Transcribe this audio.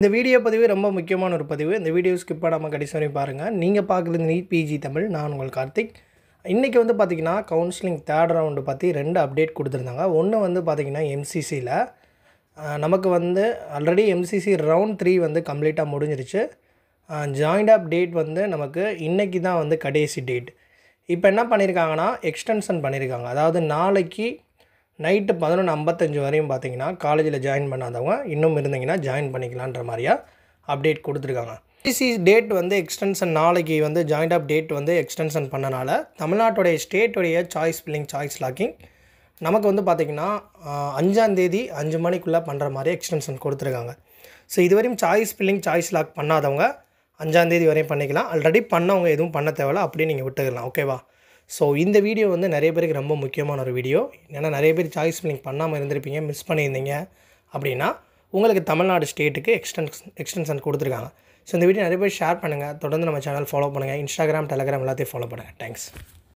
இந்த வீடியோ பதிவு ரொம்ப முக்கியமான ஒரு பதிவு. இந்த வீடியோ ஸ்கிப் பண்ணாம கடைசி வரையும் பாருங்கள். நீங்கள் பார்க்குறது நீட் பிஜி தமிழ். நான் உங்கள் கார்த்திக். இன்றைக்கி வந்து பார்த்திங்கன்னா கவுன்சிலிங் தேர்ட் ரவுண்டு பற்றி 2 அப்டேட் கொடுத்துருந்தாங்க. ஒன்று வந்து பார்த்திங்கன்னா எம்சிசியில் நமக்கு வந்து ஆல்ரெடி எம்சிசி ரவுண்ட் 3 வந்து கம்ப்ளீட்டாக முடிஞ்சிருச்சு. ஜாயிண்ட் அப் டேட் வந்து நமக்கு இன்றைக்கி தான் வந்து கடைசி டேட். இப்போ என்ன பண்ணியிருக்காங்கன்னா எக்ஸ்டென்ஷன் பண்ணியிருக்காங்க. அதாவது நாளைக்கு நைட்டு 11:55 வரையும் பார்த்தீங்கன்னா காலேஜில் ஜாயின் பண்ணாதவங்க இன்னும் இருந்தீங்கன்னா ஜாயின் பண்ணிக்கலான்ற மாதிரியா அப்டேட் கொடுத்துருக்காங்க. எம்சிசி டேட் வந்து எக்ஸ்டென்ஷன் நாளைக்கு வந்து ஜாயிண்ட் அப் டேட் வந்து எக்ஸ்டென்ஷன் பண்ணனால தமிழ்நாட்டுடைய ஸ்டேட்டுடைய சாய்ஸ் ஃபில்லிங் சாய்ஸ் லாக்கிங் நமக்கு வந்து பார்த்திங்கன்னா 5ஆம் தேதி 5 மணிக்குள்ளே பண்ணுற மாதிரி எக்ஸ்டென்ஷன் கொடுத்துருக்காங்க. ஸோ இதுவரையும் சாய்ஸ் ஃபில்லிங் சாய்ஸ் லாக் பண்ணாதவங்க 5ஆம் தேதி வரையும் பண்ணிக்கலாம். ஆல்ரெடி பண்ணவங்க எதுவும் பண்ண தேவையில்ல, அப்படியே நீங்கள் விட்டுக்கலாம். ஓகேவா? ஸோ இந்த வீடியோ வந்து நிறைய பேருக்கு ரொம்ப முக்கியமான ஒரு வீடியோ. ஏன்னா நிறைய பேர் சாய்ஸ் ஃபில்லிங் பண்ணாமல் இருந்திருப்பீங்க, மிஸ் பண்ணியிருந்தீங்க அப்படின்னா உங்களுக்கு தமிழ்நாடு ஸ்டேட்டுக்கு எக்ஸ்டென்ஷன் கொடுத்துருக்காங்க. ஸோ இந்த வீடியோ நிறைய பேர் ஷேர் பண்ணுங்கள். தொடர்ந்து நம்ம சேனல் ஃபாலோ பண்ணுங்கள். இன்ஸ்டாகிராம், டெலகிராம் எல்லாத்தையும் ஃபாலோ பண்ணுங்கள். தேங்க்ஸ்.